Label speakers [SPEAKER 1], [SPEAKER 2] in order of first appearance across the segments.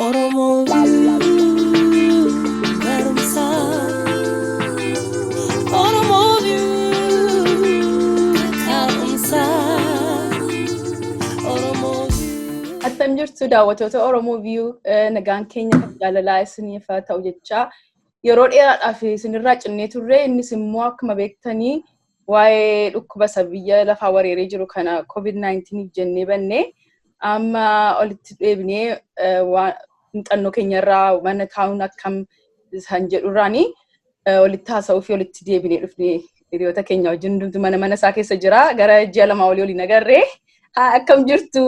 [SPEAKER 1] Oromo barumsa Oromo kaa'umsa Oromo
[SPEAKER 2] Attam jirtu daawwattoota Oromoo View nagaan keenya jaalalaa isiniif haa ta'u jecha yeroo dheeraadhaaf isinirraa cinnee turre innis immoo akkuma beektanii waa'ee dhukkuba biyya lafaa weeraree jiru kana COVID-19 jennee bannee amma olitti deebinee muuxannoo keenyarraa mana taa'uun akkam isaan jedhurraanii olitti haasa'uu fi olitti deebinee dhufnee hiriyoota keenya wajjin mana isaa keessa jira gara ji'a lamaa olii waliin agarree akkam jirtu.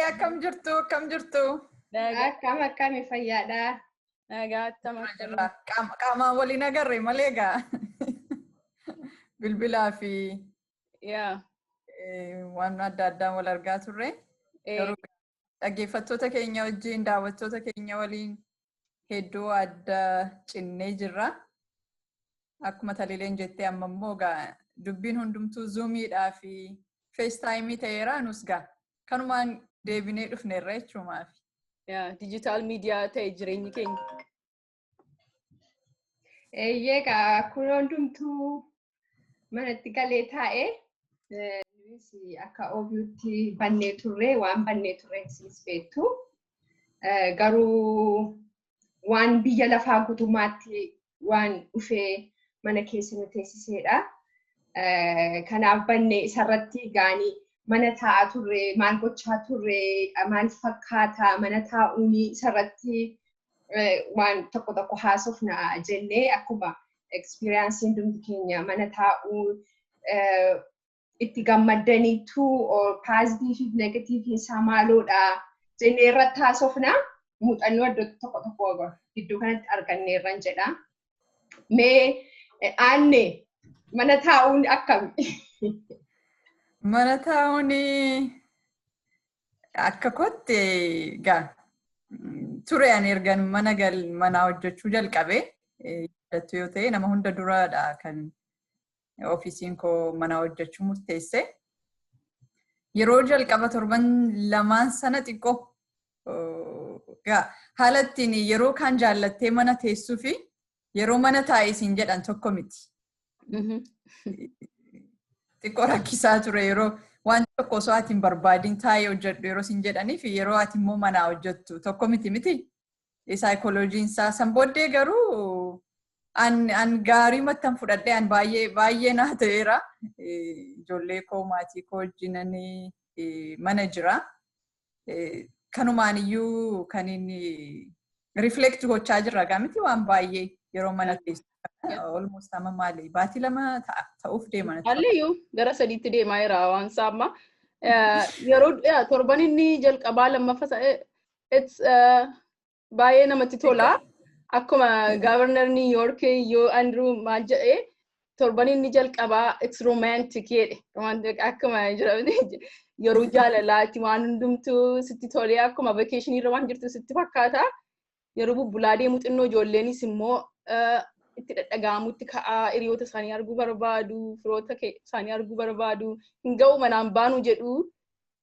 [SPEAKER 3] Akkam jirtu.
[SPEAKER 4] Akkam fayyaadha.
[SPEAKER 3] Qaamaan waliin agarre malee egaa bilbilaa fi waan adda addaan wal argaa turre. Dhaggeeffattoota keenya wajjin daawwattoota keenya waliin hedduu adda cinnee jirra. Akkuma taliileen jettee amma immoo dubbiin hundumtuu zuumiidhaa fi FaceTime ta'eera nus kanumaan deebinee dhufneerra jechuumaaf.
[SPEAKER 2] Digital media ta'e jireenyi keenya.
[SPEAKER 4] Egaa kun hundumtuu manatti galee taa'ee akka oobiyuutti bannee turre waan bannee turre isinis beektu. Garuu waan biyya lafaa guutummaatti waan dhufee mana keessa nu teessiseedha. Kanaaf bannee isarratti gaanii mana taa'aa turre maal gochaa turre maal fakkaata mana taa'uun isarratti waan tokko haasofna jennee akkuma experience hundi keenya mana taa'uu itti gammaddaniitu positive fi negative isaa maaloodha jennee irratti haasofna muuxannoo adda tokko gidduu kanatti arganneerran jedha. Mee aanne mana taa'uun akkami?
[SPEAKER 3] Mana taa'uun akka kootti ture ani ergan mana hojjechuu jalqabe yoo ta'e nama hunda duraadha kan ofiisiin koo mana hojjechuu murteesse. Yeroo jalqaba torban lamaan sana xiqqoo haala ittiin yeroo kaan jaallattee mana teessuu fi yeroo mana taa'ee siin jedhan tokko miti. Xiqqoo rakkisaa ture yeroo waan tokko osoo ati hin barbaadin taa'ee hojjedhu yeroo siin jedhanii fi yeroo ati immoo manaa hojjettu tokko miti. Saayikolojiin isaa san booddee garuu an gaarii mattan fudhadhee an baay'ee naa ta'eera. Ijoollee koo maatii koo wajjinan mana jira. Kanumaan iyyuu kan inni reflect gochaa jirra miti waan baay'ee yeroo mana teessu. Almost amma maali? Baatii lama ta'uuf deeman.
[SPEAKER 2] Halliyyuu gara sadiitti deemaa jira waan saamma. Yeroo torban inni jalqabaa lammaffaa baay'ee namatti tola. Akkuma Governor New York yoo Andrew maal jedhee torban inni jalqabaa it's romantic jedhe. Akkuma yeroo jaalalaatti waan hundumtuu sitti tolee akkuma vacation irra waan jirtu sitti fakkaata. Yeroo bubbulaa deemu xinnoo ijoolleenis immoo itti dhadhaga'amutti ka'aa hiriyoota isaanii arguu barbaadu, firoota isaanii arguu barbaadu, hin ga'u manaan baanu jedhu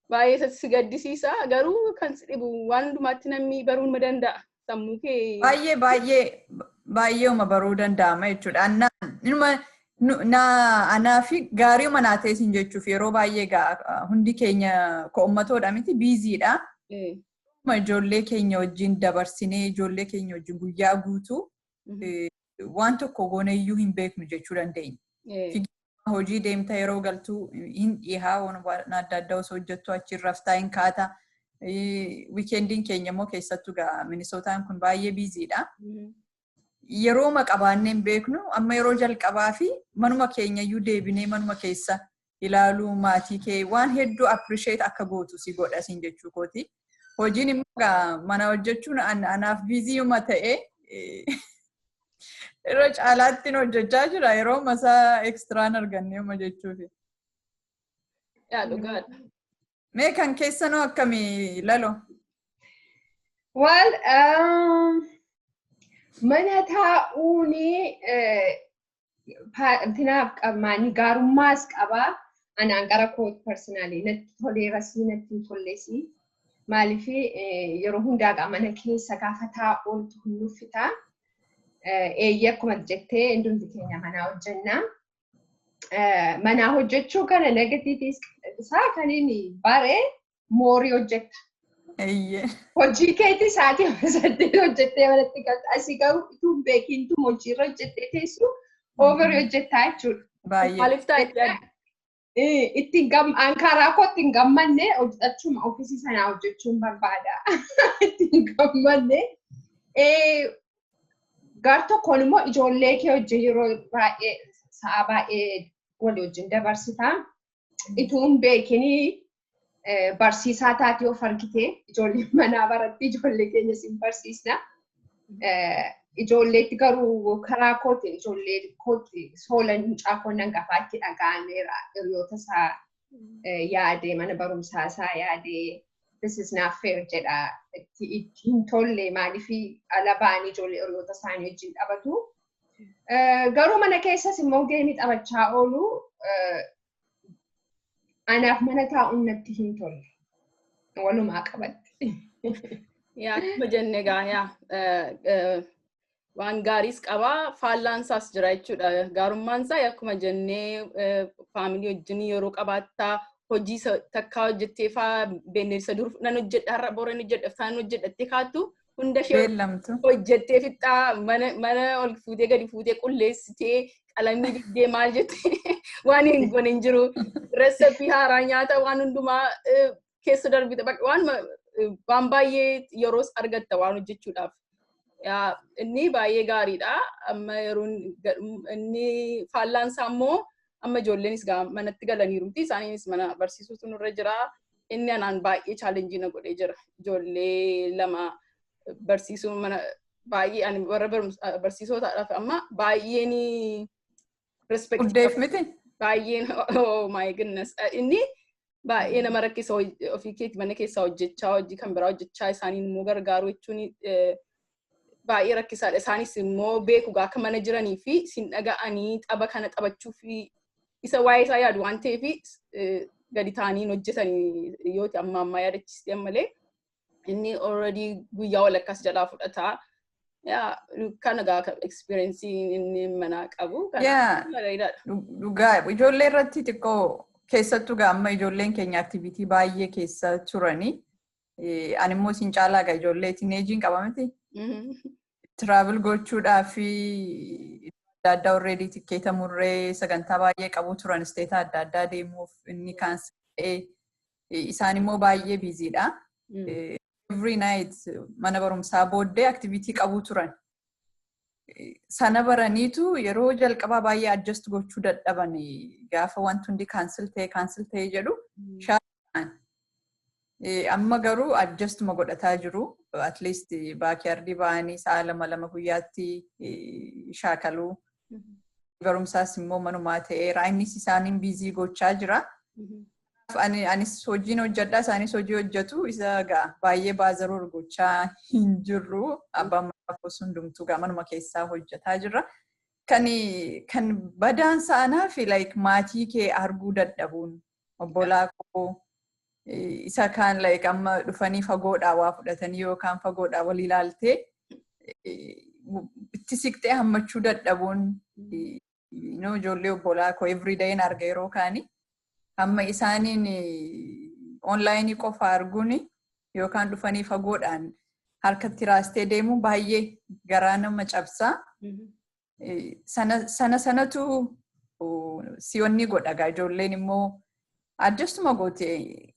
[SPEAKER 2] baay'ee si gaddisiisa. Garuu kan si dhibu waan hundumaatti namni baruu ma danda'a. Sammuu kee
[SPEAKER 3] baay'ee baruu danda'ama jechuudha. Anaa fi gaarii manaa teessin jechuuf yeroo baay'ee hundi keenya ko'ummatoodha miti biiziidha. Ijoollee keenya wajjin dabarsinee ijoollee keenya wajjin guyyaa guutuu waan tokko goone iyyuu hin beeknu jechuu dandeenya. Hojii deemta yeroo galtuu hin dhihaa waan adda addaa osoo hojjettu achiin raftaa hin kaata. Wiikendiin keenya immoo keessattuu Minisootaan kun baay'ee biiziidha. Yeroo qabaannee hin beeknu amma yeroo jalqabaa fi manuma keenya iyyuu deebinee manuma keessa ilaaluu maatii kee waan hedduu appreciate akka gootu si godha siin jechuu kooti. Hojiin immoo mana hojjechuun anaaf biiziyuma ta'ee yeroo caalaatti hojjechaa jira yeroo masaa ekstraan arganneema jechuufi.
[SPEAKER 2] Dhugaadha.
[SPEAKER 3] Mee kan keessanoo akkamii lalo?
[SPEAKER 4] Well, mana taa'uun gaarummaas qaba. anaan gara kooti personaalii natti toleerasii natti hin tolleesii. Maaliif yeroo hundaa mana keessa gaafa taa'uutu hin nuffitaa. Eeyyee akkuma jettee hundumti keenya manaa hojjennaa. Manaa hojjechuu kana negatiivis isaa kan inni baree moorii hojjetta. Hojii keetii sa'aatii 8 hojjettee manatti galta. Asii garuu utuu hin beekiin hojiirra hojjettee teessu ooverii hojjettaa jechuudha.
[SPEAKER 2] Maaliif taa'e?
[SPEAKER 4] Ittiin karaa koo ittiin gammanne hojjetachuma ofiisii sanaa hojjechuun barbaada. Ittiin gammanne. Gar tokkoon immoo ijoollee kee hojii yeroo baay'ee sa'a baay'ee walii wajjin dabarsitaa. Ituu hin beekinii barsiisaa taatee of argitee ijoollee manaa baratti ijoollee keenya siin barsiisna. Ijoolleetti garuu karaa kootiin ijoollee kootti soolan mucaakoon hangafaatti dhaga'ameera hiriyoota isaa yaadee mana barumsaa isaa yaadee this is not fair jedha ittiin tolle maaliif ala ba'anii ijoollee hiriyoota isaanii wajjin taphatu. Garuu mana keessas immoo geemii taphachaa oolu anaaf mana taa'uun natti hin tolle. Walumaa qabatti.
[SPEAKER 2] Akkuma jenne gaa waan gaariis qabaa faallaansaas jira jechuudha. Gaarummaan isaa akkuma jennee faamilii wajjin yeroo qabaattaa hojii takkaa hojjettee fa'aa beeksisa dur nan hojjedha har'a booreen hojjedha faan hojjedhattee kaattu hunda ishee hojjettee fixxaa mana ol fuutee gadi fuutee qulleessitee qalamii diddee maal jettee waan hin goone hin jiru. Reseppii haaraa nyaata waan hundumaa keessa darbite waan baay'ee yeroos argatta waan hojjechuudhaaf. Inni baay'ee gaariidha. Amma yeroon inni faallaansaa immoo amma ijoolleenis manatti galaniiruuti. Isaanis mana barsiisuutu nurra jira. Inni anaan baay'ee chaalenjii na godhee jira. Ijoollee lama barsiisuun mana baay'ee ani warra barsiisotaadhaaf amma baay'een respect.
[SPEAKER 3] Uddeef miti?
[SPEAKER 2] Baay'een oh my goodness. Inni baay'ee nama rakkisa ofii keetti mana keessaa hojjechaa hojii kan biraa hojjechaa isaaniin immoo gargaaru jechuun baay'ee rakkisaadha. Isaanis immoo beeku akka mana jiranii fi sin dhaga'anii tapha kana taphachuu fi isa waa'ee isaa yaadu waan ta'eef gadi ta'anii hojjetanii yoo ta'e amma yaadachiiste malee inni already guyyaa walakkaas jalaa fudhataa. Kana gaa experience inni mana qabu.
[SPEAKER 3] Dhugaa ijoollee irratti xiqqoo keessattuu amma ijoolleen keenya activity baay'ee keessa turanii ani immoo sin caalaa gaa ijoollee teenageejiin qabamti. Travel gochuudhaaf adda addaa already tikkeeta murree sagantaa baay'ee qabu turan isteeta adda addaa deemuuf inni kaansi ta'ee isaan immoo baay'ee biiziidha. Every night mana barumsaa booddee activity qabu turan. Sana baraniitu yeroo jalqabaa baay'ee adjust gochuu dadhaban gaafa wanti hundi cancel ta'e jedhu shaakkaan. Amma garuu adjustuma godhataa jiru. At least baakiyaardii ba'anii sa'a lama guyyaatti shaakaluu. Barumsaas immoo manumaa ta'eera. Innis isaaniin biizii gochaa jira. Anis hojiin hojjedhaa isaanis hojii hojjetu isa gaa baay'ee baazaruu gochaa hin jirru. Abbaan manaa koo hundumtuu gaa manuma keessaa hojjetaa jirra. Kan badaan sa'anaa fi maatii kee arguu dadhabuun obbolaa koo isa kaan amma dhufanii fagoodhaa waa fudhatanii yookaan fagoodhaa wal ilaaltee itti siqxee hammachuu dadhabuun ijoollee obbolaa koo everyday arga yeroo kaanii amma isaaniin online qofa arguun yookaan dhufanii fagoodhaan harkatti raastee deemu baay'ee garaa nama cabsaa. Sanatu si'onni godha ijoolleen immoo adjustuma gootee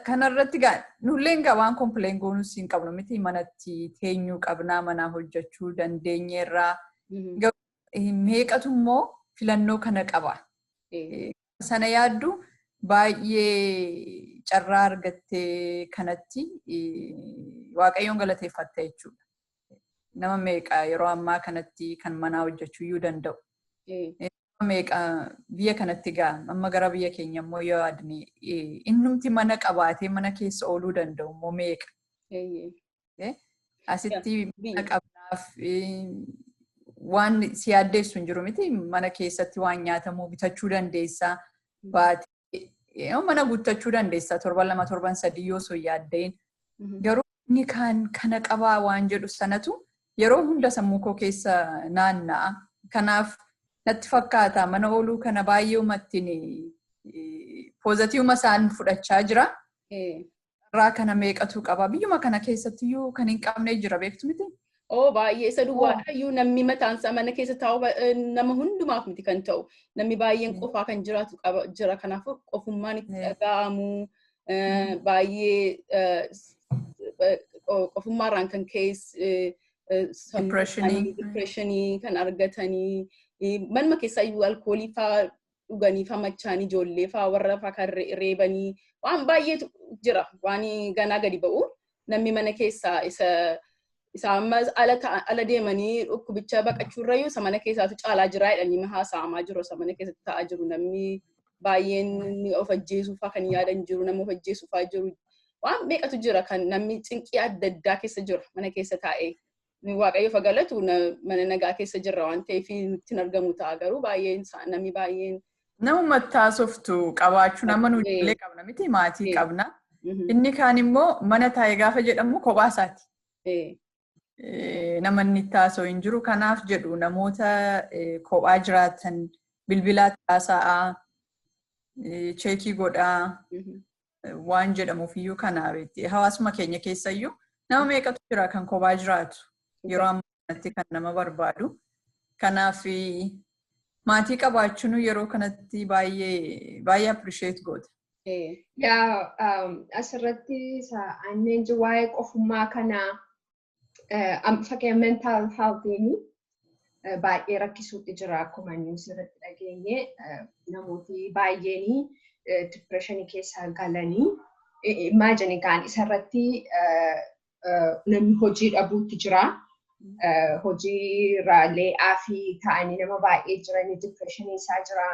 [SPEAKER 3] kanarratti nulleen waan kompileen goonus hin qabnu miti manatti teenyuu qabnaa manaa hojjechuu dandeenyeerraa meeqatu immoo filannoo kana qaba. Sana yaaddu baay'ee carraa argattee kanatti waaqayyoon galateeffatta jechuudha. Nama meeqa yeroo ammaa kanatti kan manaa hojjechuu iyyuu danda'u. Meeqa biyya kanatti amma gara biyya keenya immoo yoo yaadne innumti mana qabaatee mana keessa ooluu danda'u immoo meeqa. Asitti mana qabnaaf waan si yaaddeessu hin jiru miti mana keessatti waan nyaatamuu bitachuu dandeessaa baatee mana guuttachuu dandeessa 7-2-7 yoo sun yaaddeen. Garuu inni kana qabaa waan jedhu sanatu yeroo hunda sammuu koo keessa naanna'a. Kanaaf natti fakkaata mana ooluu kana baay'ee uummattiin poozitiivuma isaan fudhachaa jira. Irraa kana meeqatu qaba? Biyyuma kana keessattiyyuu kan hin qabne jira beektu miti?
[SPEAKER 2] Baay'ee isa duwwaadha iyyuu namni mataan isaa mana keessa taa'u nama hundumaaf miti kan ta'u. Namni baay'een qofaa kan jiraatu jira. Kanaafuu qofummaan itti dhaga'amu baay'ee qofummaarraan kan ka'e depressionii kan argatanii manuma keessaa iyyuu alkoolii fa'aa dhuganii fa'aa machaanii ijoollee fa'aa warra fa'aa kan reebanii waan baay'eetu jira waan ganaa gadi ba'u namni mana keessaa isa ammas ala deemanii dhukkubicha baqachuurrayyuu isa mana keessaatu caalaa jira jedhanii haasa'amaa jiru isa mana keessatti ta'aa jiru namni baay'een of ajjeesuu fa'aa kan yaadan jiru nama of ajjeesuu fa'aa jiru waan meeqatu jira kan namni cinqii adda addaa keessa jira mana keessa taa'ee. Waaqayyoof galatu mana nagaa keessa jirra waan ta'eef nutti argamu ta'a garuu baay'een namni baay'een.
[SPEAKER 3] Nama taasoftu qabaachuu nama nuti illee qabna miti maatii qabna. Inni kaan immoo mana taa'ee gaafa jedhamu kophaa isaati. Nama inni taasoo hin jiru kanaaf jedhu namoota kophaa jiraatan bilbilaa taasa'aa cheekii godhaa waan jedhamuuf iyyuu kanaafi hawaasuma keenya keessayyuu nama meeqatu jira kan kophaa jiraatu. Yeroo ammaatti kan nama barbaadu. Kanaaf maatii qabaachuun yeroo kanatti baay'ee appreciate goota.
[SPEAKER 4] Asirratti anneen waa'ee qofummaa kanaa fakkeenya mental healthiin baay'ee rakkisuutti jira akkuma inni asirratti dhageenye namooti baay'een depressionii keessa galanii imagine kan isarratti namni hojii dhabuutti jira. Hojii irraallee aafii ta'anii nama baay'ee jiranii depressionii isaa jira.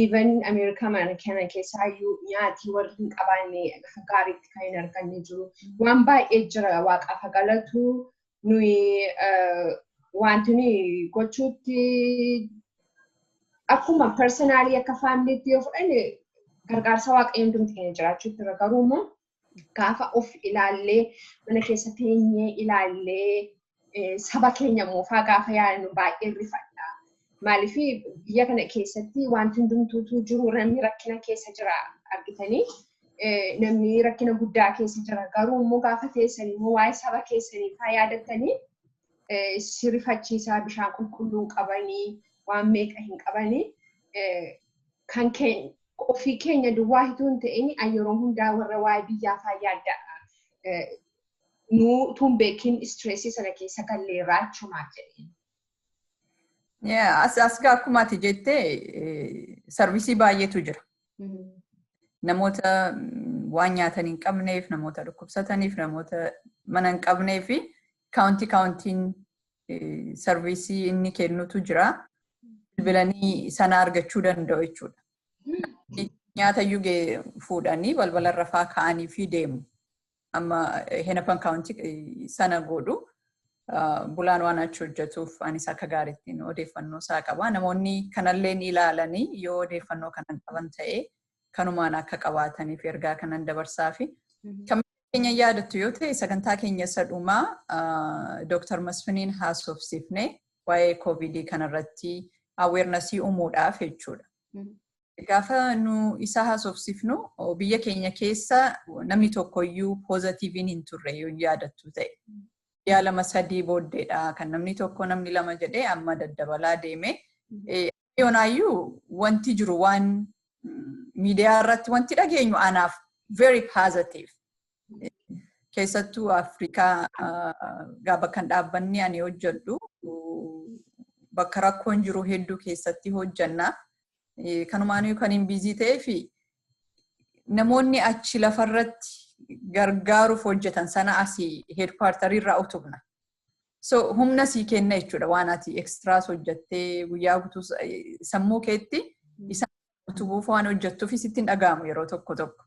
[SPEAKER 4] Even Ameerikaa mana kana keessaayyuu nyaatii warri hin qabaanne gaariitti kan hin arganne jiru. Waan baay'ee jira waaqaaf galatu nuyi wanti nuyi gochuutti akkuma personaalii akka faamiliitti yoo fudhanne gargaarsa waaqayyoon hundumti keenya jiraachuutti irra garuu immoo gaafa of ilaallee mana keessa teenyee ilaallee saba keenya moofaa gaafa yaadnu baay'ee rifadha. Maaliif biyya kana keessatti wanti hundumtuutu jiru namni rakkina keessa jira argitanii namni rakkina guddaa keessa jira garuu immoo gaafa teessanii immoo waa'ee saba keessanii faa yaadattanii sirifachiisaa bishaan qulqulluu qabanii waan meeqa hin qabanii kan ofii keenya duwwaa hituu hin ta'in yeroo hundaa warra waa'ee biyyaa faa yaadda. Nuun beekin stressii sana keessa galleerraa achumaaf jedheen.
[SPEAKER 3] Asgaa akkuma ati jettee sarvisii baay'eetu jira. Namoota waan nyaatan hin qabneef, namoota dhukkubsataniif, namoota mana hin qabneef kaawuntiin sarvisii inni kennutu jira. Bilbilanii sana argachuu danda'u jechuudha. Nyaata iyyuu fuudhanii balbalarra faa ka'anii fi deemu. Amma henapan kaawuntii sana godhu bulaan waan achi hojjetuuf anis akka gaariittiin odeeffannoo isaa qaba. Namoonni kanalleen ilaalanii yoo odeeffannoo kanan qaban ta'ee kanumaan akka qabaataniif ergaa kanan dabarsaa fi kan keenya yaadattu yoo ta'e sagantaa keenya isa dhumaa Dr. Masfiniin haasofsiifne waa'ee COVID kanarratti awarenessii uumuudhaaf jechuudha. Gaafa nu isa haasofsiifnu biyya keenya keessa namni tokkoyyuu poozitiiviin hin turre yoo yaadattu ta'e. Yaa 2-3 booddeedha kan namni tokko namni 2 jedhee amma daddabalaa deeme. Yoonaayyuu wanti jiru waan miidiyaa irratti wanti dhageenyu anaaf very positive. Keessattuu Afrikaa bakka dhaabbanni ani hojjedhu bakka rakkoon jiru hedduu keessatti hojjanna. Kanumaanii kan hin biizii ta'ee fi namoonni achi lafarratti gargaaruuf hojjetan sana asii heedkwaartarii irraa utubna. So humna sii kenna jechuudha waan ati ekstiraas hojjettee guyyaa guutuu sammuu keetti isaan utubuuf waan hojjettuuf sitti hin dhaga'amu yeroo tokko tokko.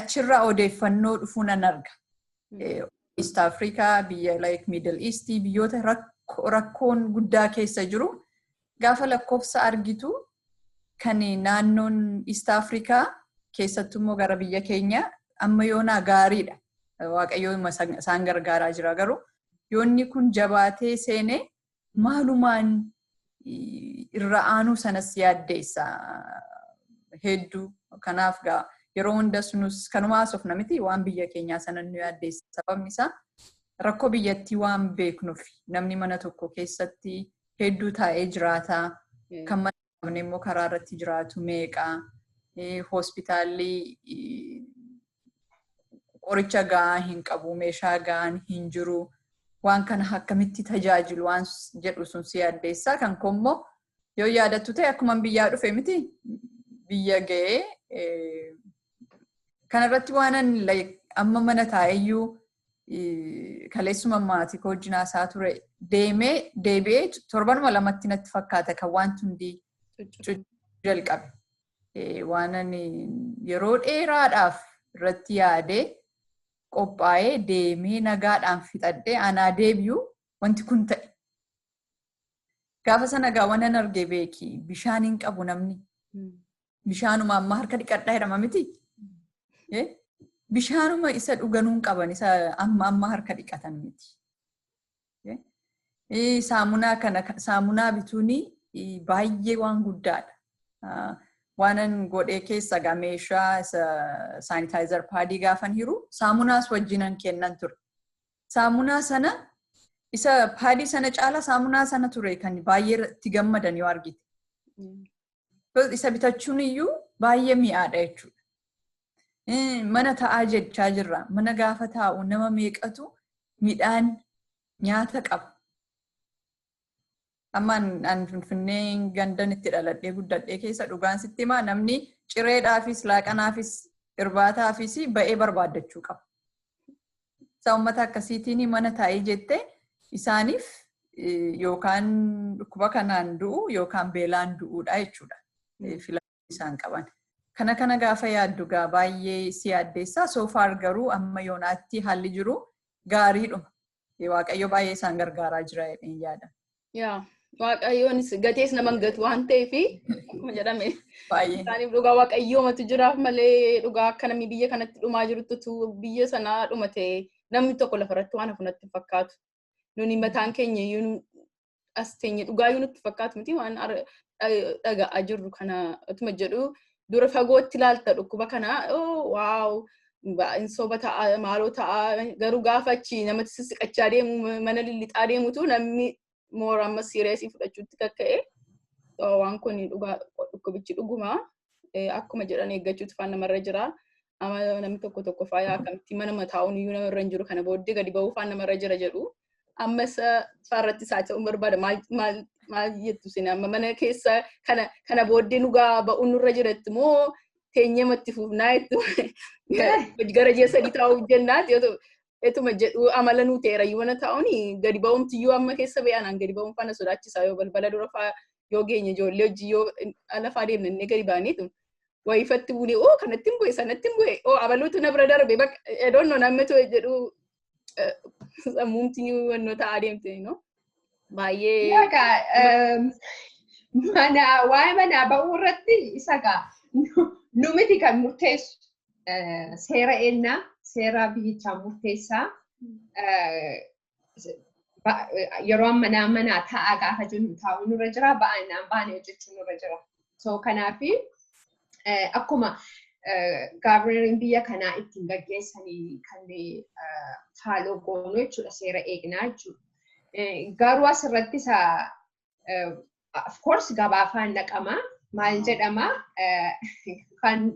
[SPEAKER 3] Achirraa odeeffannoo dhufuu nan arga. East Africa biyya like Middle East biyyoota rakkoon guddaa keessa jiru. Gaafa lakkoofsa argitu kan naannoon East Africa keessattuu immoo gara biyya keenya amma yoonaa gaariidha. Waaqayyoon isaan gargaaraa jira garuu yoonni kun jabaatee seenee maalumaan irra aanuu sanas yaaddeessa hedduu kanaaf yeroo hundas nus kanumaas of namiti waan biyya keenyaa sana nu yaaddeessa sababni isaa rakkoo biyyattii waan beeknuuf namni mana tokko keessatti hedduu taa'ee jiraata kan mana qabne immoo karaa irratti jiraatu meeqa hospitaalli qoricha gahaa hin qabu meeshaa gahaan hin jiru waan kana akkamitti tajaajilu waan jedhu sun si yaaddeessa kan kommoo yoo yaadattu ta'e akkuma biyyaa dhufe miti biyya ga'ee kanarratti waanan amma mana taa'eyyuu kaleessuma maatii koo wajjin haasaa ture deebi'ee torbanuma lamatti natti fakkaata kan waan hundi jalqabe. Waanan yeroo dheeraadhaaf irratti yaadee qophaa'ee deemee nagaadhaan fixadhee anaa deebi'u wanti kun ta'e. Gaafa sana gaawwanan argee beeki bishaan hin qabu namni. Bishaanuma amma harka dhiqadhaa jedhama miti. Bishaanuma isa dhuganuun qaban isa amma harka dhiqatan miti. Saamunaa bituun baay'ee waan guddaadha. Waanan godhee keessa meeshaa saanitaayizer paadii gaafan hiru saamunaas wajjinan kennan ture. Saamunaa sana isa paadii sana caala saamunaa sana ture kan baay'ee itti gammadan yoo argite. Isa bitachuun iyyuu baay'ee mi'aadha jechuudha. Mana taa'aa jechaa jirra. Mana gaafa taa'u nama meeqatu midhaan nyaata qaba. Ammaan Finfinnee gandan itti dhaladhee guddadhee keessa dhugaan sitti himaa namni cireedhaafis laaqanaafis irbaataafis ba'ee barbaaddachuu qaba. Isa uummata akkasiitiin mana taa'ee jettee isaaniif yookaan dhukkuba kanaan du'u yookaan beelaan du'uudha jechuudha. Filannoo isaan qaban. Kana gaafa yaaddu baay'ee si yaaddeessa. Soofaar garuu amma yoonaatti haalli jiru gaariidhuma. Waaqayyo baay'ee isaan gargaaraa jira jedheen yaada.
[SPEAKER 2] Waaqayyoonis gatees naman gatu waan ta'eef akkuma jedhame. Isaaniif dhugaa waaqayyoomatu jiraaf malee dhugaa akka namni biyya kanatti dhumaa jirutti biyya sanaa dhumate namni tokko lafarratti waan hafu natti fakkaatu. Nuni mataan keenya iyyuu as teenye dhugaa iyyuu nutti fakkaatu miti waan dhaga'aa jirru kana utuma jedhu dura fagootti ilaalta dhukkuba kana waaw in soba ta'a maaloo ta'a garuu gaafa achi namatti sissiqachaa deemu mana lillixaa deemutu namni moora amma siireesii fudhachuutti kakka'e waan kun dhukkubichi dhuguma akkuma jedhan eeggachuutu faan namarra jira. Amma namni tokko faayaa akkamitti mana mataa'uun iyyuu namarra hin jiru kana booddee gadi ba'uu faan namarra jira jedhu. Ammas faarratti isaa ta'uun barbaada maal jettu sin amma mana keessa kana booddee dhugaa ba'uun nurra jiratti moo teenyee matti fuufnaa jettu gara ji'a sadii taa'uuf jennaati etuma jedhu amala nuu ta'eera yoo mana taa'uun gadi ba'umti yoo amma keessa be'anaan gadi ba'uun faana sodaachisaa yoo balbala dura faa yoo geenye ijoollee hojii yoo lafaa deemnannee gadi ba'aniitu wayifatti buunee kanatti hin bu'e sanatti hin bu'e abaluutu na bira darbe bakka edoonnoo namni jedhu sammuumti wannoo ta'aa deemte baay'ee.
[SPEAKER 4] Waa'ee manaa ba'uu irratti isa nu miti kan murteessu seera ennaa seera biyyichaa murteessaa yeroo manaa taa'aa gaafa jennu taa'uu nurra jira ba'annaan baanee hojjechuu nurra jira. So kanaafi akkuma gaaverneriin biyya kanaa ittiin gaggeessanii kan faaloo goonuu jechuudha seera eegnaa jechuudha. Garuu asirratti of course gabaafaan naqama maal jedhama kan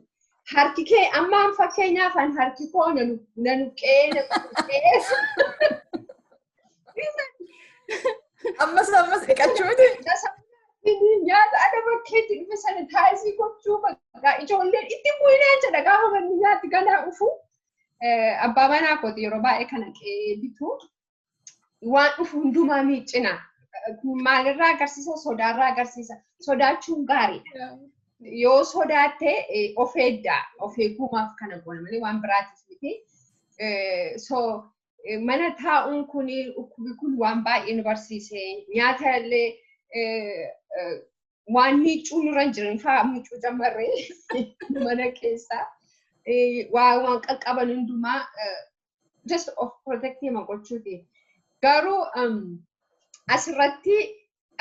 [SPEAKER 4] harki kee ammaan fakkeenyaaf harki koo nanuqqee
[SPEAKER 3] ammas dhiqachuuti.
[SPEAKER 4] Nyaata ada bakkeetti dhufe sanitaayizii gochuu ijoolleen itti bu'inaa jedha gaafa manni nyaatti ganaa dhufu abbaa manaa kooti yeroo baay'ee kana bitu waan dhufu hundumaa miiccina maalirraa agarsiisa sodaarraa agarsiisa sodaachuun gaariidha. Yoo sodaatte of eegdaa of eegumaaf kana goona malee waan biraatiif miti. So mana taa'uun kun waan baay'ee nu barsiise nyaata illee waan miicuu nurra jiran fa'aa miicuu jammarree mana keessa waan qaqqaban hundumaa just of protecting ma gochuuti. Garuu asirratti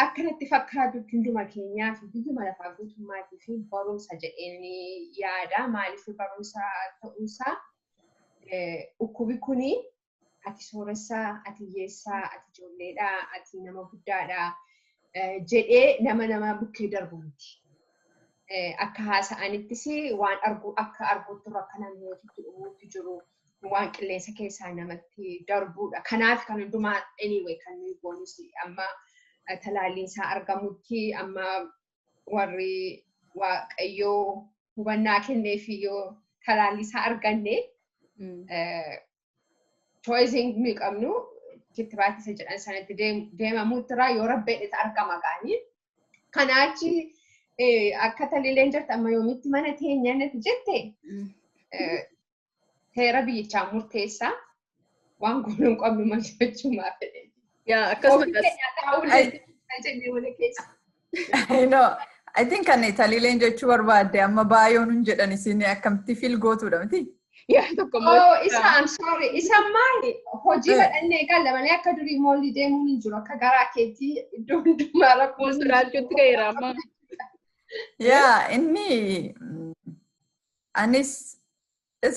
[SPEAKER 4] akkanatti fakkaatu hunduma keenyaa fi hunduma lafaa guutummaatii fi barumsa jedhanii yaada. Maaliif barumsa ta'uusaa dhukkubi kuni ati sooressaa, ati hiyyeessaa, ati ijoolleedhaa, ati nama guddaadhaa jedhee nama bukkee darbu miti. Akka haasa'anittis waan akka arguutti akka namni ofitti dhumuutti jiru waan qilleensa keessaa namatti darbuudha. Kanaaf kan hundumaa anyway kan nuyi boonus amma talaalliinsaa argamutti amma warri waaqayyoo hubannaa kenneefi yoo talaalliisaa arganne choosing mi qabnu kittibaatisa jedhan sanatti deemamuutti irraa yoo rabbeedheta argama gaanii. Kanaachi akka taliileen jirtu amma yoomitti mana teenyannatti jette seera biyyichaa murteessaa waan goonuu qabnu mallachuumaa fedhe.
[SPEAKER 2] Yaa akkasumas
[SPEAKER 3] I think kan taliileen jechuu barbaadde amma baay'oon hin jedhan isin akkamitti fil gootuudha miti?
[SPEAKER 2] Yaa tokko
[SPEAKER 4] I'm sorry. Isa maali? Hojii badhannee eegalle malee akka durii moolli deemuun hin jiru. Akka garaa keetii iddoo hundumaa rakkoo
[SPEAKER 2] jiraachuutti ga'eera amma.
[SPEAKER 3] Yaa inni anis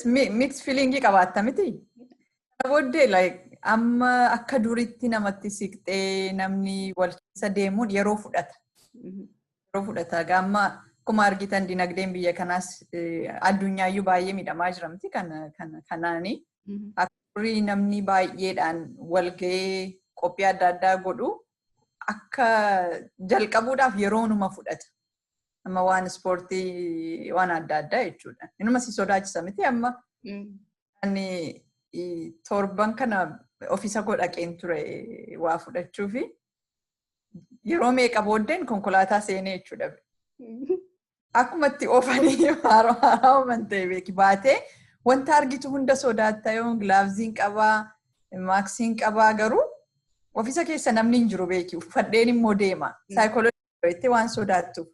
[SPEAKER 3] mixed feelingii qabaatta miti? Kana booddee like amma akka duriitti namatti siqxee namni wal keessa deemuun yeroo fudhata. Yeroo fudhata. Gamma akkuma argitan dinagdeen biyya kanaas addunyaayyuu baay'ee miidhamaa jira miti kanaani. Akka namni baay'eedhaan wal ga'ee qophii adda addaa godhu akka jalqabuudhaaf yeroo numa fudhata. Amma waan ispoortii waan adda addaa jechuudha. Inuma si sodaachisa miti amma torban kana ofiisa godhaqeen ture waa fudhachuufi yeroo meeqa booddeen konkolaataa seenee jechuudha. Akkumatti oofanii haaraa ta'e beeki baatee wanta argitu hunda sodaatta yoo gilaavziin qabaa, maaksiin qabaa garuu ofiisa keessa namni hin jiru beeki. Uffadheen immoo deema. Saayikooloojii waan sodaattuuf.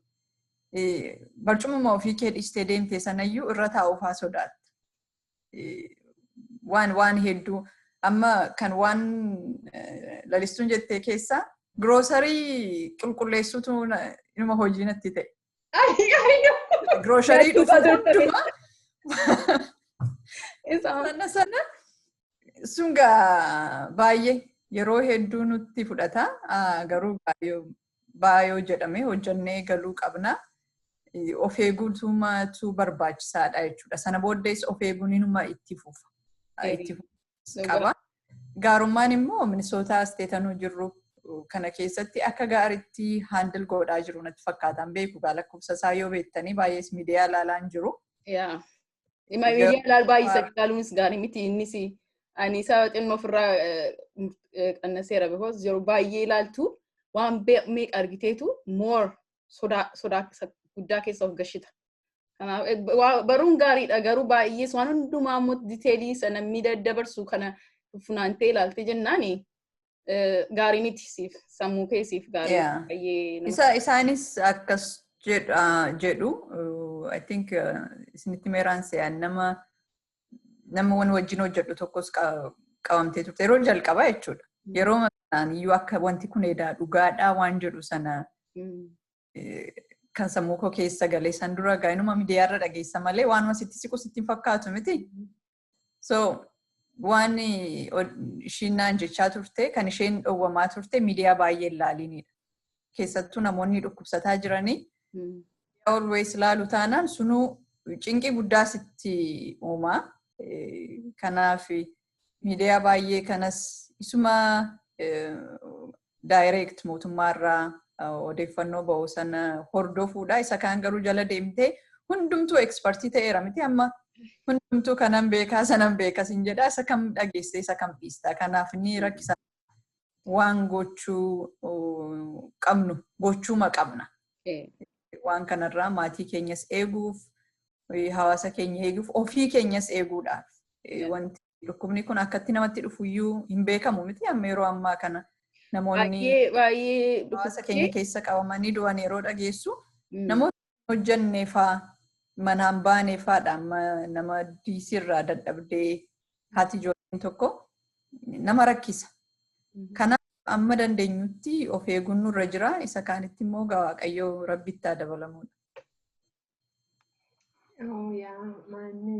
[SPEAKER 3] Barcuma ofii kee dhiistee deemtee sanayyuu irra taa'uufaa sodaatta. Waan hedduu amma kan waan lalistuun jettee keessaa giroosarii qulqulleessuutu inuma hojii natti ta'e. Giroosarii dhufu hundumaa sana sungaa baay'ee yeroo hedduu nutti fudhata. Garuu baay'oo jedhamee hojjannee galuu qabna. Of eeguutu barbaachisaadha jechuudha. Sana booddees of eeguun inuma itti fufa. Itti qaba. Gaarummaan immoo Minisootaa isteetanuu jirru kana keessatti akka gaariitti haandil godhaa jiru natti fakkaataan beeku. Lakkoofsa isaa yoo beektanii baay'ees miidiyaa ilaalaan jiru.
[SPEAKER 2] Miidiyaa ilaal baay'isa ilaaluunis gaarii miti innis ani isaa xinnoo ofirraa qannaseera because yeroo baay'ee ilaaltu waan meeqa argiteetu more sodaa guddaa keessa of gashita. Kanaaf baruun gaariidha garuu baay'ees waan hundumaa immoo diteelii sana miidhagdabarsu kana funaantee ilaalte jennaani gaarii miti siif sammuu keessiif gaarii baay'ee.
[SPEAKER 3] Isaanis akkas jedhu I think isinitti meeraan se'an nama waan wajjin hojjedhu tokkos qabamtee turte yeroo jalqabaa jechuudha. Yeroo sanaan iyyuu akka wanti kun edaa dhugaadhaa waan jedhu sana kan sammuu koo keessa galee san dura gaa'inuma miidiyaarra dhageessa malee waanuma sitti siqu sitti hin fakkaatu miti. So waan ishiin naan jechaa turte kan isheen dhowwamaa turte miidiyaa baay'ee ilaaliinidha. Keessattuu namoonni dhukkubsataa jiranii always ilaalu taanaan sunuu cinqii guddaa sitti uumaa. Kanaaf miidiyaa baay'ee kanas isuma direct mootummaarraa odeeffannoo ba'u sana hordofuudha. Isa kaan garuu jala deemtee hundumtuu ekspertii ta'eera miti amma hundumtuu kanan beekaa sanan beekas hin jedhaa isa kam dhageessee isa kam dhiistaa. Kanaaf inni rakkisa waan gochuu qabnu gochuuma qabna. Waan kanarraa maatii keenyas eeguuf hawaasa keenya eeguuf ofii keenyas eeguudhaaf wanti dhukkubni kun akkatti namatti dhufuyyuu hin beekamu miti amma yeroo ammaa kana namoonni
[SPEAKER 2] baay'ee
[SPEAKER 3] hawaasa keenya keessa qabamanii du'an yeroo dhageessu namoota hojjannee faa manaan baanee faadhaan nama diisirraa dadhabdee haati ijoolleen tokko nama rakkisa. Kanaaf amma dandeenyutti of eeguun nurra jira. Isa kaanitti immoo Waaqayyoo Rabbitti haa dabalamuudha.
[SPEAKER 4] Oh yaa manni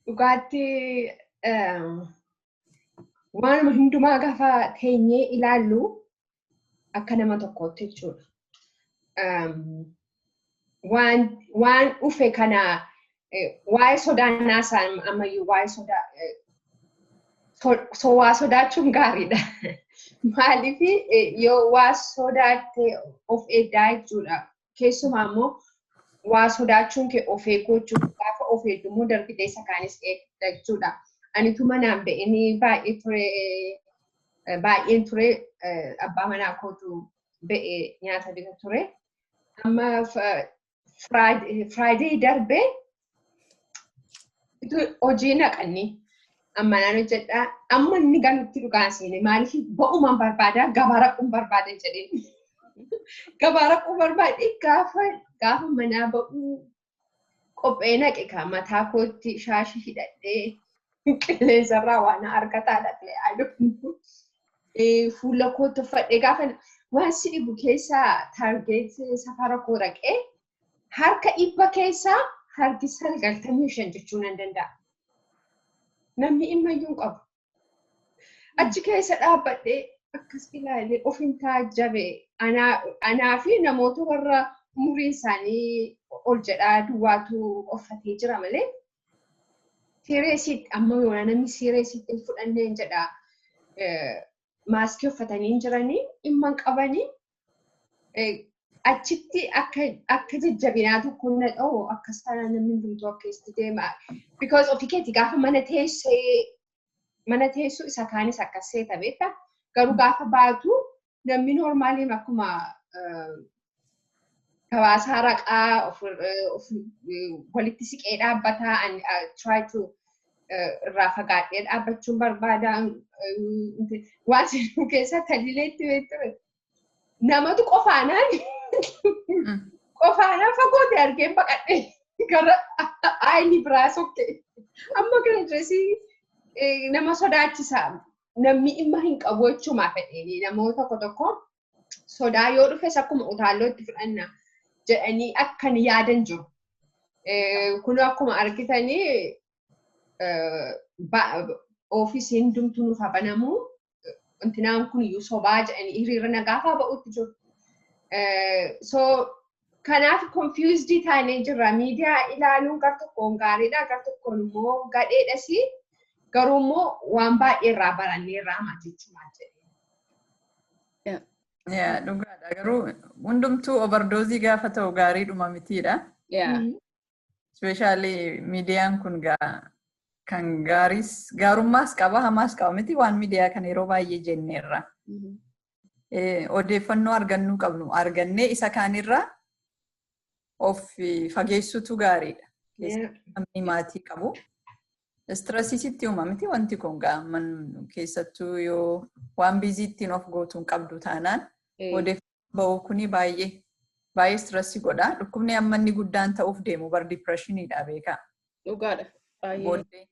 [SPEAKER 4] dhugaatti waan hundumaa gaafa teenyee ilaallu akka nama tokkootti jechuudha. Waan dhufe kana waa'ee sodaannaa isaan ammayyuu waa'ee waa sodaachuun gaariidha. Maaliif yoo waa sodaatte of eegdaa jechuudha. Keessumaa immoo waa sodaachuun kee of eeguu jechuudha. Gaafa of eegdu immoo darbitee isa kaanis eegda jechuudha. Anitu manaan ba'anii baay'een ture abbaa manaa kootu ba'ee nyaata bita ture. Amma Friday darbee hojii naqanni. Amma naan hojjedhaa. Amma inni galutti dhugaan seene maaliif ba'umaan barbaada gabaa raquun barbaada jedheen. Gabaa raquu barbaade gaafa manaa ba'uu qophee naqe kan mataa kootti shaashii hidhadhee qilleensarraa waan argataa dhaqee fuula kootti uffadhee gaafa waan si dhibu keessaa taargeet safara koo raqee harka dhibba keessaa harki 95 jechuu nan danda'a. Namni immayyuu qabu. Achi keessa dhaabbadhee akkas ilaalee ofiin taajjabee anaa fi namoota warra umuriin isaanii ol jedhaa duwwaatu uffatee jira malee sireesitti amma yoona namni sireesitti hin fudhanneen jedhaa maaskii uffatanii jiranii dhimma qabanii achitti akka jajjabinaa tokko na dha'u akkas taanaan namni hundumtuu akka itti deema. Because ofii keetii gaafa mana teessoo isa kaanis akkas seeta beektaa garuu gaafa baatu namni normaaliin akkuma gabaasaa raqaa walitti siqee dhaabbataa try to irraa fagaadhee dhaabbachuun barbaada. Waan sinuu keessa tajaajilatti beektu namatu qofaanaan fagoote argee baqadhee gara aayilii biraa sokkee amma kana jiresii nama sodaachisa. Namni dhimma hin qabu jechuumaa fedheenii namoota tokko sodaa yoo dhufes akkuma utaalloo itti fudhanna jedhanii akkan yaadan jiru. Kun akkuma argitanii ofiisiin hundumtuu nuuf banamuu intinaan kun iyyuu sobaa jedhanii hiriira nagaafaa ba'uutti jiru. So kanaaf confused taanee jirra. Miidiyaa ilaaluun gar tokkoon gaariidha, gar tokkoon immoo gadheedhasi. Garuu immoo waan baay'ee irraa barannee irraa jechuudha jedhee.
[SPEAKER 3] Dhugaadha. Garuu hundumtuu overdoozii gaafa ta'u gaariidhuma mitiidha. Especially miidiyaan kun kan gaarummaas qaba hamaas qaba miti waan miidiyaa kan yeroo baay'ee jenneerra. Odeeffannoo argannuu qabnu argannee isa kaanirraa of fageessutu gaariidha. Namni maatii qabu. Stressisitti uumamti wanti kun gaamman keessattuu yoo waan biiziittiin of gootuun qabdu taanaan odeeffannoo ba'uu kuni baay'ee stressii godha. Dhukkubni ammanni guddaan ta'uuf deemu bar depresshiniidha beekaa.
[SPEAKER 2] Dhugaadha. Baay'ee.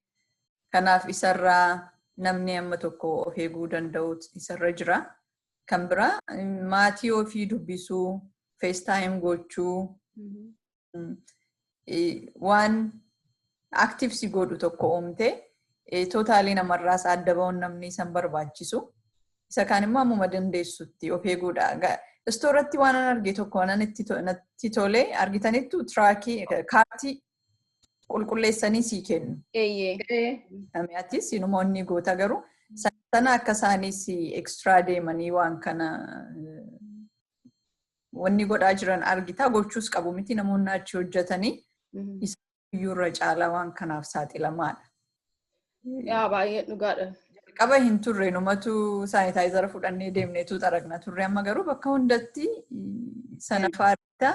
[SPEAKER 3] Kanaaf isarraa namni amma tokko of eeguu danda'u isarra jira. Kan biraa maatii ofii dubbisuu, FaceTime gochuu, waan active si godhu tokko uumte tootaalii namarraas adda ba'uun namni isan barbaachisu. Isa kaan immoo ammuma dandeessutti of eeguudha. Istooratti waan an arge tokko natti tolee argitanittu tiraakii kaartii qulqulleessanii sii kennu. Namiyaattis sinumoonni goota garuu sana akka isaanis extra deemanii waan kana wanni godhaa jiran argitaa gochuus qabu miti namoonni achi hojjetanii iyyuurra caalaa waan kanaaf saaxilamaadha.
[SPEAKER 2] Baay'ee dhugaadha.
[SPEAKER 3] Qaba hin turre numatu saanitaayizara fudhannee deemneetu xaragna turre amma garuu bakka hundatti sana faarita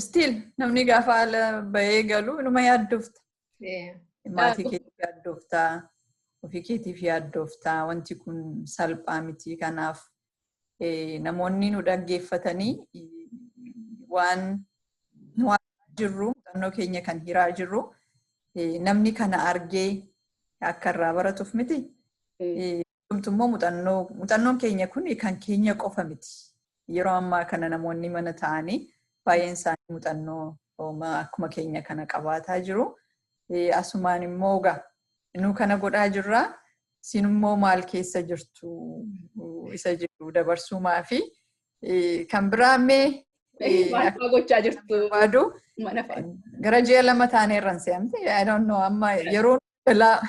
[SPEAKER 3] still namni gaafa ala bahee galu inuma yaaddofta. Maatii keessa yaaddofta. ofii keetiif yaaddooftaa wanti kun salphaa miti kanaaf namoonni nu dhaggeeffatanii waan jirru muuxannoo keenya kan hiraa jirru namni kana argee akka irraa baratuuf miti. Dhumtummoo muuxannoon keenya kun kan keenya qofa miti. Yeroo ammaa kana namoonni mana ta'anii baay'een isaanii muuxannoo akkuma keenya kana qabaataa jiru. Asumaan immoo nu kana godhaa jirra. Isin immoo maal keessa jirtu isa jiru dabarsuumaa fi kan biraamee
[SPEAKER 2] Maal gochaa jirtu?
[SPEAKER 3] Gara ji'a 2 taaneerran se'amte. I don't know amma yeroo balaa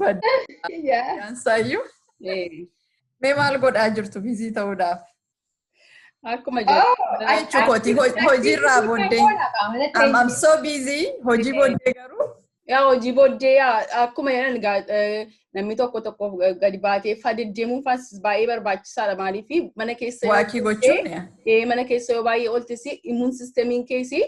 [SPEAKER 3] baddaa saayyuu. Mee maal godhaa jirtu bizii ta'uudhaaf?
[SPEAKER 2] Akkuma
[SPEAKER 3] jechuukooti hojiirraa booddee. I'm so busy. Hojii booddee garuu.
[SPEAKER 2] Yaa hojii booddee akkuma jedhan namni tokko gadi baatee deddeemuun faasis baay'ee barbaachisaadha maaliif mana keessa
[SPEAKER 3] waakii gochuun
[SPEAKER 2] mana keessa yoo baay'ee oltisi immuun siistemiin keessi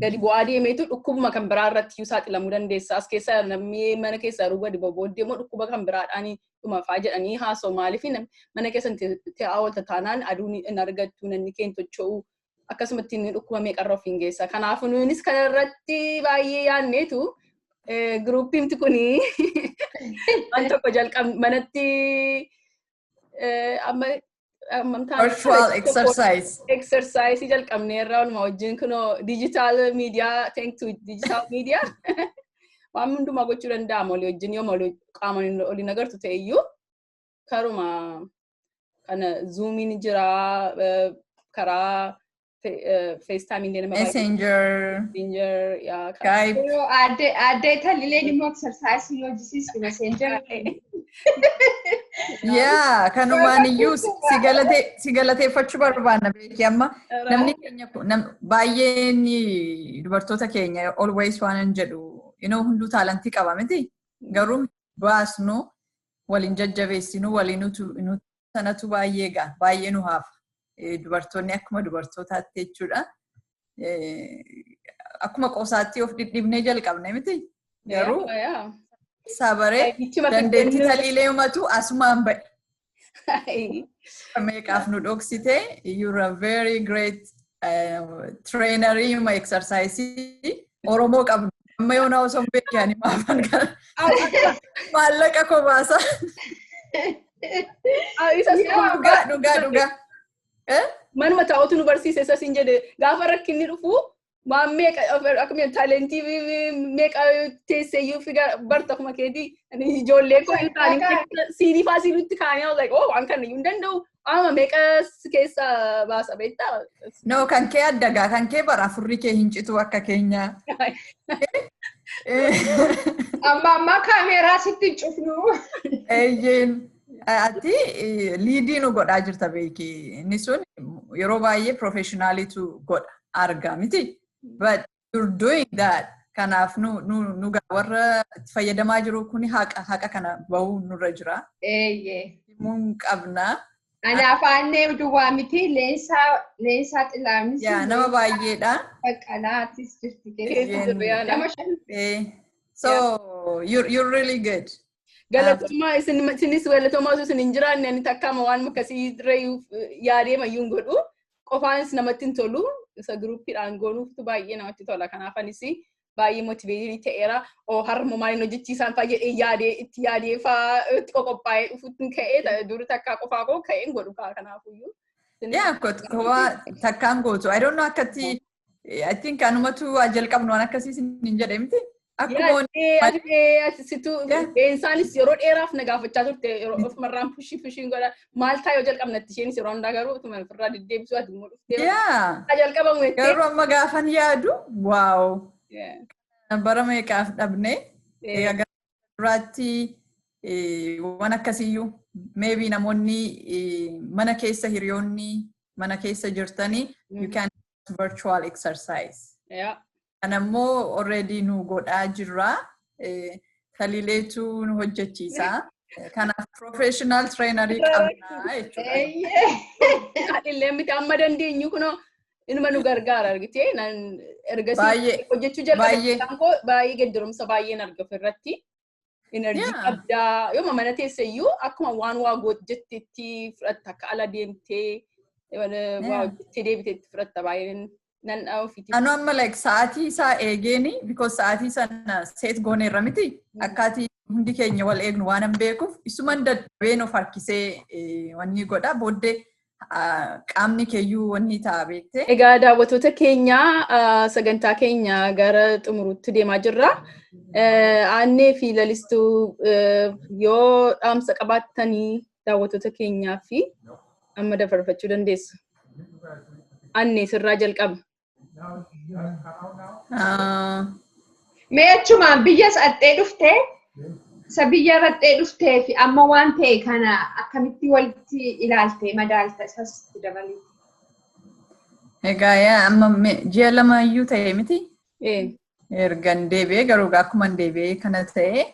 [SPEAKER 2] gadi bu'aa deemeetu dhukkubuma kan biraa irratti saaxilamuu dandeessa. As keessa namni mana keessa gadi booddee immoo dhukkuba kan biraadhaan dhumafaa jedhanii haasa'u maaliif mana keessa taa'aa oolta taanaan aduun hin argattu namni keenya tocho'u akkasumatti inni dhukkuba meeqarra ofiin geessa. Kanaafuu nuunis kanarratti baay'ee yaadneetu Gruuppiimti kuni waan tokko manatti
[SPEAKER 3] virtual exercise.
[SPEAKER 2] Exercise jalqabneerra olma wajjin kunoo digital media thanks to digital media waan hundumaa gochuu danda'ama olii wajjin yoo malu qaamaan olii nagartu ta'eyyuu karuma kana zoomiin jira karaa FaceTime nama
[SPEAKER 3] Messenger
[SPEAKER 2] yeah
[SPEAKER 3] Skype
[SPEAKER 4] adde talilee immoo exercise yoo jisiisu Messenger
[SPEAKER 3] yeah kanumaan iyyuu si galateeffachuu barbaanna beeki amma namni keenya baay'een dubartoota keenya always waan jedhu hunduu taalantii qaba miti garuu baasnu waliin jajjabeessinu waliinutu sanatu baay'ee nu haafa. Dubartoonni akkuma dubartootaatti jechuudha. Akkuma qoosaatti of dhidhibnee jalqabne miti. Garuu sabaree dandeettii taliilee uumatu asumaan ba'e. Meeqaaf nu dhoksite you're a very great trainer yuma exercise Oromoo qabdu. Amma yoo na osoo hin beekani maafan kana maallaqa kobaasa. Dhugaa.
[SPEAKER 2] Manuma taa'utu nu barsiise isa siin jedhe gaafa rakkinni dhufu waan meeqa akkuma taalentii meeqa teesseeyyuu fi barta kuma keetii ijoollee koo yoo ta'anii siinii faasilutti kaanii like oh waan kana iyyuu hin danda'u amma meeqa keessa baasa beektaa.
[SPEAKER 3] No kan kee addagaa kan kee bara afurri kee hin citu akka keenya.
[SPEAKER 4] Amma kaameeraa sitti cufnu.
[SPEAKER 3] Eeyyeen. Ati liidii nu godhaa jirta beeki. Inni sun yeroo baay'ee professionaalitu godha argaa miti. But you're doing that. Kanaaf nu warra fayyadamaa jiru kuni haqa kana bahuu nurra jira. Himuun qabna.
[SPEAKER 4] Anaaf aanee duwwaa miti leensaa xilaamis.
[SPEAKER 3] Yaa nama baay'eedha.
[SPEAKER 4] Baqqalaatis jirti.
[SPEAKER 3] So you're really good.
[SPEAKER 2] Galatoomaa isinis galatoomaa osoo isin hin jiraanne ani takkaama waan akkasii yaadee mayyuun godhu qofaanis namatti hin tolu isa gruuppiidhaan goonuuftu baay'ee namatti tola kanaafis baay'ee motiveetii ta'eera harma maaliin hojjechiisaan fayyadee yaadee itti yaadee fa'aa itti qophaa'ee dhufuutti ka'ee duri takkaa qofaa koo ka'een godhu kanaafuyyuu.
[SPEAKER 3] Kophaa takkaan gootu. I don't know akkatti I think anumatu jalqabnu waan akkasii hin jedhe miti.
[SPEAKER 2] Isaanis yeroo dheeraaf na gaafachaa turte yeroo ofumarraan pushiin godha maal ta'a yoo jalqabnatti isheenis yeroo hundaa garuu utuma ofirraa deddeebisuu ati immoo dhuftee jalqabamu jettee.
[SPEAKER 3] Garuu amma gaafan yaadu waaw bara meeqaaf dhabne duraatti waan akkasiyyuu maybe namoonni mana keessa hiriyoonni mana keessa jirtanii you can virtual exercise. Anammoo already nu godhaa jirra. Talileetu nu hojjechiisa. Kanaaf professional trainerii qabna jechuudha.
[SPEAKER 2] Illee miti amma dandeenyu kunoo inuma nu gargaara argitee ergasii hojjechuu jalqabee baay'ee gaddarumsa baay'een arga ofirratti. Energy qabdaa. Yoo mana teesseyyuu akkuma waan waa jettetti fudhatta akka ala deemtee waa jettee deebiteetti fudhatta baay'een nan ofiiti.
[SPEAKER 3] Anu amma like sa'aatii isaa eegeeni because sa'aatii sana seet gooneerra miti akkaatii hundi keenya wal eegnu waan hin beekuuf isuman dadhabeen of harkisee wanni godha booddee qaamni keeyyuu wanni ta'a beekte.
[SPEAKER 2] Egaa daawwattoota keenya sagantaa keenya gara xumuruutti deemaa jirra. Aannee fi lalistuu yoo dhaamsa qabaattanii daawwattoota keenyaa fi amma dabarfachuu dandeessu. Aannee sirraa jalqaba.
[SPEAKER 4] Mee achumaan biyya sadhee dhuftee isa biyya radhee dhuftee fi amma waan ta'e kana akkamitti walitti ilaaltee madaalta isas dabalii.
[SPEAKER 3] Egaa amma ji'a lama iyyuu ta'e miti? Ergan deebi'ee garuu akkuma deebi'ee kana ta'e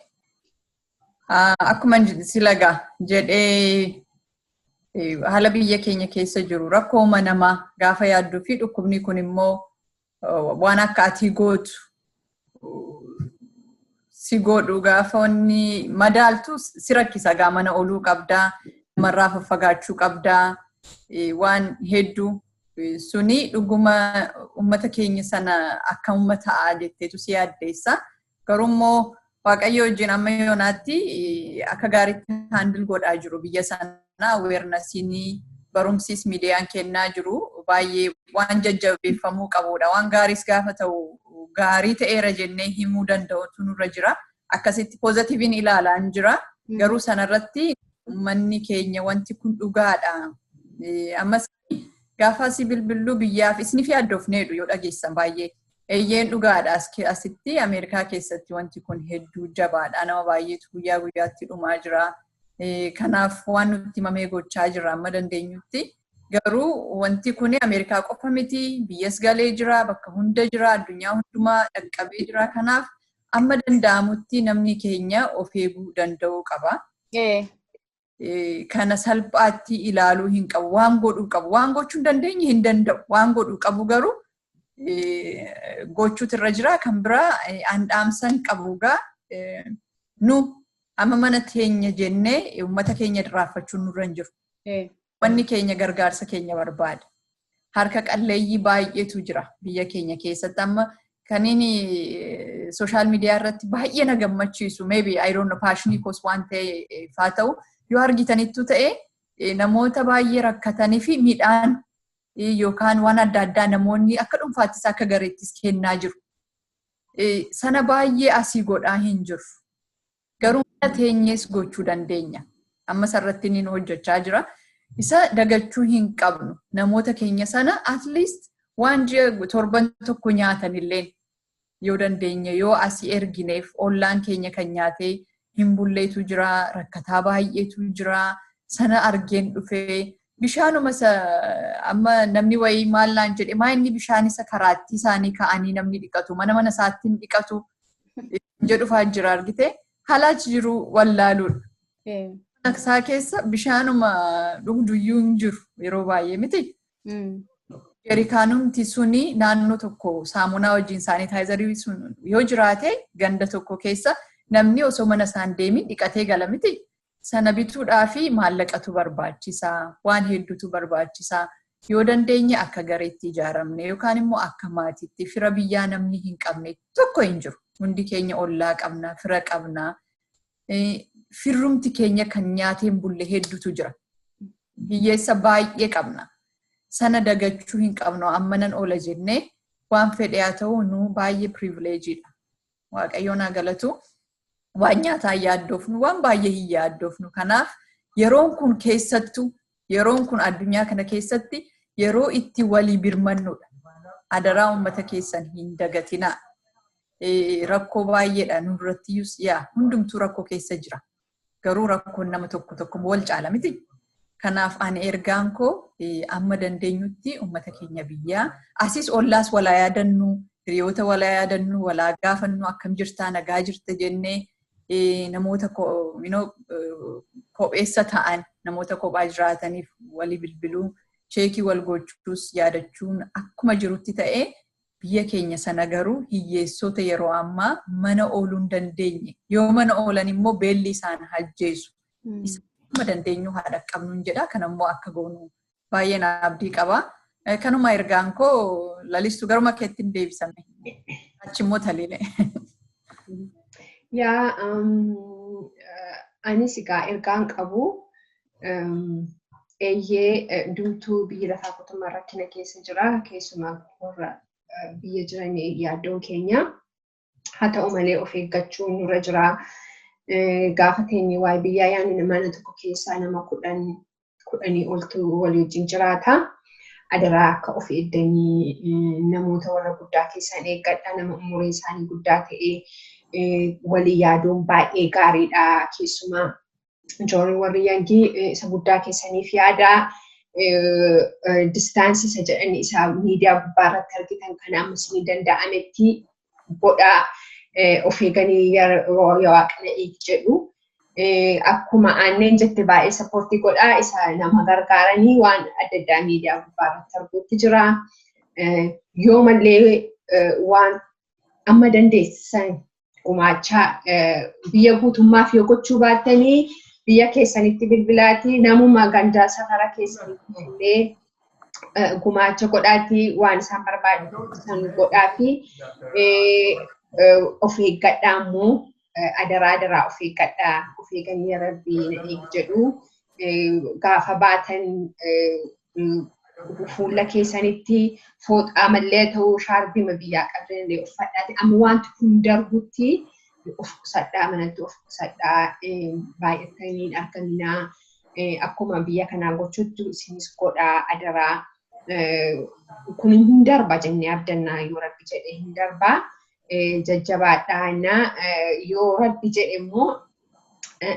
[SPEAKER 3] akkuma silagaa jedhee haala biyya keenya keessa jiru rakkoo namaa gaafa yaadduu fi dhukkubni kun immoo waan akka ati gootu si godhu gaafa wanni madaaltu si rakkisa gaa mana oluu qabdaa namarraa faffagaachuu qabdaa waan hedduu suni dhuguma ummata keenya sana akka ummataa jetteetu si yaaddeessa garuu immoo waaqayyo wajjin amma yoonaatti akka gaariitti handil godhaa jiru biyya sana awarenessini barumsis miidiyaan kennaa jiru baay'ee waan jajjabeeffamuu qabudha waan gaariis gaafa ta'u gaarii ta'eera jennee himuu danda'utu nurra jira akkasitti pozitiiviin ilaalaan jira garuu sanarratti manni keenya wanti kun dhugaadha ammas gaafa si bilbiluu biyyaaf isni fi addoofneedhu yoo dhageessan baay'ee eeyyeen dhugaadha asitti Ameerikaa keessatti wanti kun hedduu jabaadha nama baay'eetu guyyaa guyyaatti dhumaa jira kanaaf waan nutti himamee gochaa jira amma dandeenyutti garuu wanti kun Ameerikaa qofa miti biyyas galee jira bakka hunda jira addunyaa hundumaa dhaqqabee jira kanaaf amma danda'amutti namni keenya of eeguu danda'uu qaba. Kana salphaatti ilaaluu hin qabu waan godhuu qabu waan gochuu hin dandeenye hin danda'u waan godhuu qabu garuu gochuutu irra jira kan biraa handhaamsan qabuugaa nu amma mana teenya jennee uummata keenya dirraafachuun nurra hin jiru. Wanni keenya gargaarsa keenya barbaada. Harka qalleeyyii baay'eetu jira biyya keenya keessatti amma kaniin sooshaal miidiyaa irratti baay'ee na gammachiisu maybe I don't know passionii kos waan ta'eefaa ta'u yoo argitanittu ta'e namoota baay'ee rakkatanii fi midhaan yookaan waan adda addaa namoonni akka dhuunfaattis akka gareettis kennaa jiru. Sana baay'ee asii godhaa hin jiru. Garuu mana teenyees gochuu dandeenya. Amma sarratti niin hojjechaa jira. Isa dagachuu hin qabnu. Namoota keenya sana at least waan ji'a torban tokko nyaatanillee yoo dandeenya yoo asii ergineef ollaan keenya kan nyaatee hin bulleetu jira rakkataa baay'eetu jira sana argeen dhufee bishaanuma amma namni wayii maallaan jedhe maa inni bishaan isa karaatti isaanii ka'anii namni dhiqatu mana isaatti hin dhiqatu jedhufaa jira argite halaach jiru wallaaluudha. Isaa keessa bishaanuma dhugduyyuu hin jiru yeroo baay'ee miti. Jerikaanumti suni naannoo tokko saamunaa wajjin saanitaayizarii sun yoo jiraate ganda tokko keessa namni osoo mana isaan deemin dhiqatee gala miti. Sana bituudhaa fi maallaqatu barbaachisaa waan hedduutu barbaachisaa yoo dandeenye akka gareetti ijaaramne yookaan immoo akka maatiitti fira biyyaa namni hin qabne tokko hin jiru. Hundi keenya ollaa qabna fira qabna. Firrumti keenya kan nyaateen bulle hedduutu jira. Hiyyeessa baay'ee qabna. Sana dagachuu hin qabnu ammanan oola jennee waan fedhe haa ta'u nu baay'ee privileejiidha. Waaqayyoon haa galatu. Waan nyaataa yaaddoofnu waan baay'ee hin yaaddoofnu. Kanaaf yeroon kun keessattuu yeroon kun addunyaa kana keessatti yeroo itti walii birmannudha. Adaraa uummata keessan hin dagatinaa. Rakkoo baay'eedha nurrattiyyus hundumtuu rakkoo keessa jira. Garuu rakkoon nama tokko wal caala miti. Kanaaf ani ergaan koo amma dandeenyutti uummata keenya biyyaa asis ollaas walaa yaadannu hiriyoota walaa yaadannu walaa gaafannu akkam jirtaa nagaa jirta jennee namoota kopheessa ta'an namoota kophaa jiraataniif walii bilbiluu cheekii wal gochuus yaadachuun akkuma jirutti ta'ee biyya keenya sana garuu hiyyeessota yeroo ammaa mana ooluu hin dandeenye. Yoo mana oolan immoo beelli isaan ajjeesu. Isaan dandeenyu haadha qabnu jedha. Kanammoo akka goonu baay'een abdii qaba. Kanuma ergaan koo lalistu garuma keetti hin deebisame. Achimmoo taliile.
[SPEAKER 4] Yaa anis egaa ergaan qabu eeyyee duutuu biyya lafaa kutumaa rakkina keessa jira. Keessumaa warra biyya jiranii yaaddoon keenya. Haa ta'u malee of eeggachuun nurra jira. Gaafa teenye waa'ee biyyaa yaadni mana tokko keessaa nama kudhanii oltu walii wajjin jiraata. Adaraa akka of eegganii namoota warra guddaa keessan eeggadha. Nama umuriin isaanii guddaa ta'ee walii yaaduun baay'ee gaariidha. Keessumaa ijoolleen warri yaangii isa guddaa keessaniif yaada. Distaansii isa jedhanii isa miidiyaa gubbaa irratti argitan kan ammas ni danda'ametti godhaa of eeganii yeroo waaqna eegi jedhu. Akkuma aanneen jette baay'ee sappoortii godhaa isa nama gargaaranii waan adda addaa miidiyaa gubbaa irratti arguutti jira. Yoo mallee waan amma dandeessisan gumaachaa biyya guutummaaf yoo gochuu baattanii biyya keessanitti bilbilaati namuma gandaa safara keessanitti illee gumaacha godhaati waan isaan barbaadu isaan godhaafi of eeggadhaa immoo adaraa of eeggadhaa of eeganii rabbii na eegi jedhu gaafa baatan fuula keessanitti fooxaa mallee ta'uu shaarbima biyyaa qabdanillee uffadhaati amma wanti kun darbutti of qusadhaa manatti of qusadhaa baay'atanii argaminaa akkuma biyya kanaa gochuutti isinis godhaa adaraa kun hin darba jennee abdannaa yoo rabbi jedhee hin darbaa jajjabaadhaa yoo rabbi jedhe immoo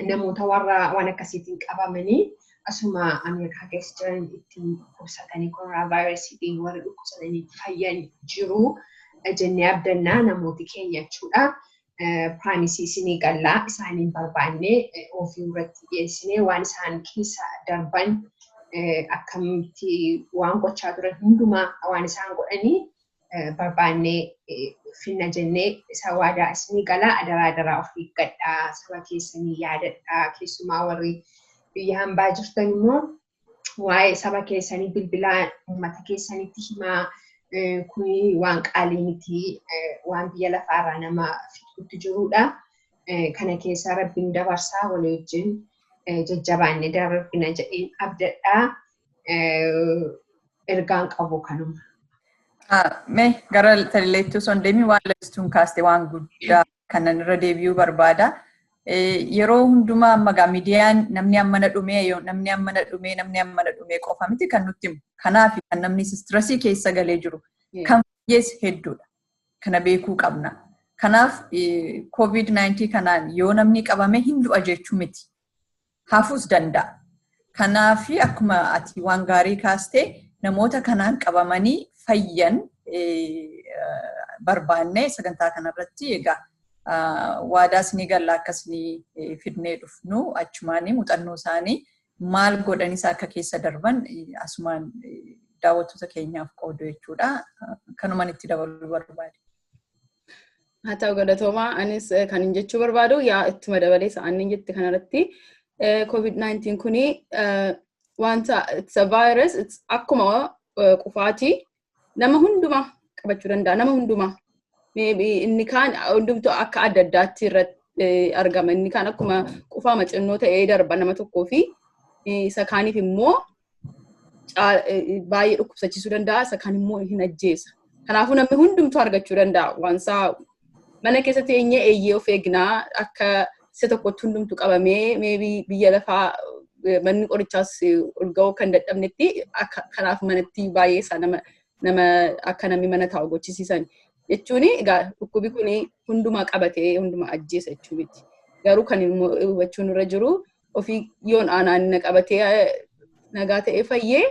[SPEAKER 4] namoota warra waan akkasiitiin qabamanii asuma Ameerikaa keessa jiran ittiin dhukkubsatanii koronaa vaayirasiitiin warra dhukkubsatanii fayyan jiru jennee abdannaa namooti keenya jechuudha. Piraayimii isinii gallaa isaaniin barbaannee ofii irratti dhiyeessinee waan isaan keessa darban akkamitti waan gochaa turan hundumaa waan isaan godhanii barbaannee finna jennee isa waadaa isinii galaa adaraa of eeggadhaa saba keessanii yaadadhaa keessumaa warri biyya hambaa jirtan immoo waa'ee saba keessanii bilbilaa uummata keessanitti himaa kuni waan qaalii miti waan biyya lafaarraa nama fixutti jirudha. Kana keessa rabbiin dabarsaa walii wajjin jajjabaannee darbina jedheen abdadhaa ergaan qabu kanuma.
[SPEAKER 3] Mee gara talileettuu son deemii waan lalistuun kaaste waan guddaa kanan irra deebi'uu barbaada. Yeroo hundumaa amma gaa miidiyaan namni ammana dhumee qofa miti kan nutti himu. Kanaaf kan namni stressii keessa galee jiru kan fayyees hedduudha. Kana beekuu qabna. Kanaaf COVID-19 kanaan yoo namni qabame hin du'a jechuu miti. Hafuus danda'a. Kanaaf akkuma ati waan gaarii kaastee namoota kanaan qabamanii fayyan barbaannee sagantaa kanarratti egaa waadaa isinii galla akkasni fidnee dhufnu achumaanii muuxannoo isaanii maal godhanis akka keessa darban asumaan daawwattoota keenyaaf qoodu jechuudha. Kanumaan itti dabaluu barbaade.
[SPEAKER 2] Haa ta'u galatoomaa anis kan hin jechuu barbaadu yaa ittuma dabalee sa'aanin jette kanarratti COVID-19 kuni wanta it's a virus akkuma qufaati nama hundumaa qabachuu danda'a nama hundumaa. Maybe inni kaan hundumtuu akka adda addaatti irratti argama. Inni kaan akkuma qufaa macinnoo ta'ee darba nama tokkoo fi isa kaaniif immoo baay'ee dhukkubsachiisuu danda'a. Isa kaan immoo hin ajjeesa. Kanaafuu namni hundumtuu argachuu danda'a. Waansaa mana keessa teenyee eeyyee of eegnaa akka isa tokkotti hundumtuu qabamee maybe biyya lafaa manni qorichaas ol ga'uu kan dadhabnetti kanaaf manatti baay'ee isaa nama akka namni mana taa'u gochisiisan. Jechuun egaa dhukkubi kun hundumaa qabatee hundumaa ajjeesa jechuu miti. Garuu kan hubachuun irra jiru ofii yoon aanaan na qabatee nagaa ta'ee fayyee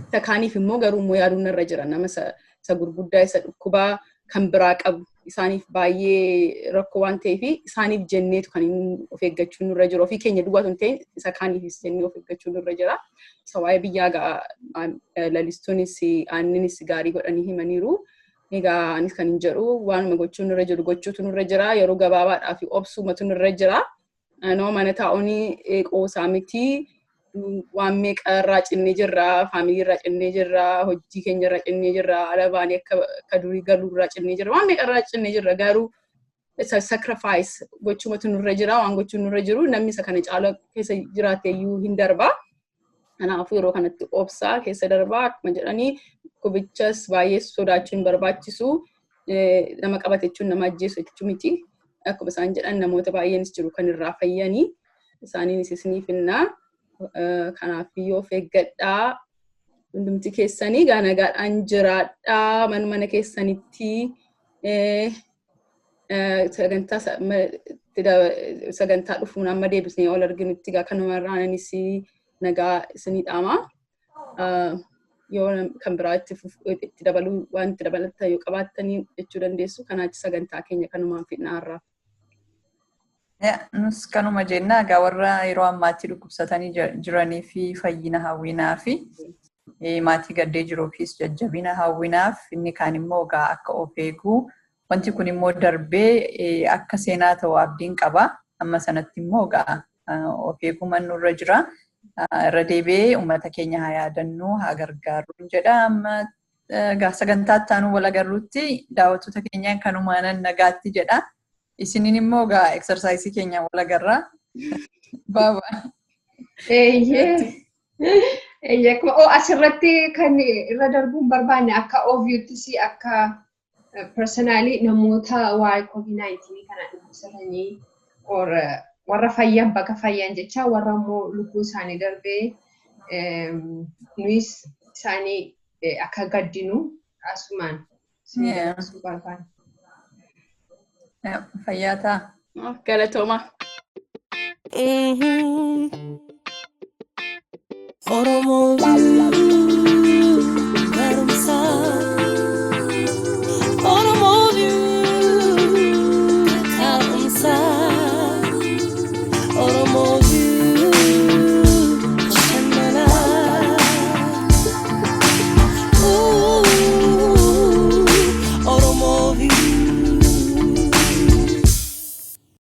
[SPEAKER 2] isa kaaniif immoo garuu immoo yaaduun irra jira nama isa gurguddaa isa dhukkubaa kan biraa qabu isaaniif baay'ee rakkoo waan ta'eef isaaniif jenneetu kan of eeggachuun irra jiru. Ofii keenya duwwaatu hin ta'in isa kaaniifis jennee of eeggachuun irra jira. Isa waa'ee biyyaa lalistuunis aanninis gaarii godhanii himaniiru. Egaa anis kan hin jedhu waanuma gochuun irra jiru gochuutu nurra jira yeroo gabaabaadhaaf obsuumatu nurra jira. Anoo mana taa'uunii qoosaa miti waan meeqa irraa cinnee jirra faamilii irraa cinnee jirra hojii keenya irraa cinnee jirra ala baanii akka durii galuu irraa cinnee jirra waan meeqa irraa cinnee jirra garuu sacrifice gochuumatu nurra jira waan gochuun nurra jiru namni isa kana caala keessa jiraateeyyuu hin darba. Kanaafuu yeroo kanatti obsaa keessa darbaa akkuma jedhanii kubichas baay'ee sodaachuun barbaachisu nama qabatechuun nama ajjeesu jechuu miti. Akkuma isaan jedhan namoota baay'eenis jiru kan irraa fayyanii isaaniinis isiniif hinnaa kanaafiyyoo of eeggadhaa hundumti keessanii nagaadhaan jiraadhaa mana keessanitti sagantaa dhufuun amma deebisnee ol arginutti kanumarraan anis nagaa isinii dhaama. Yoo kan biraa itti dabaluu waan itti dabalatan yoo qabaattanii jechuu dandeessu kanaachi sagantaa keenya kanumaan fidnaarraa.
[SPEAKER 3] Nus kanuma jennaa egaa warra yeroo ammaatti dhukkubsatanii jiranii fi fayyina hawwinaa fi maatii gaddee jiruufis jajjabina hawwinaaf inni kaan immoo egaa akka of eeguu wanti kun immoo darbee akka seenaa ta'u abdiin qaba. Amma sanatti immoo egaa of eeguu nurra jira. Irra deebi'ee uummata keenya haa yaadannuu haa gargaaruun jedha. Amma egaa sagantaa ittaanuu wal agarruutti daawwattoota keenya kanumaan nagaatti jedha. Isiniin immoo egaa exersaayisii keenya wal agarraa. Baaba.
[SPEAKER 4] Asirratti kan irra darbuun barbaanne akka ofiittis akka personaalii namoota waa'ee COVID-19 kana dhukkubsatanii warra fayyan bakka fayyan jecha warra immoo lubbuu isaanii darbee nuyis isaanii akka gaddinu asumaan dabarsuu barbaanne.
[SPEAKER 3] Fayyaa ta'a.
[SPEAKER 2] Galatooma.
[SPEAKER 1] Oromo.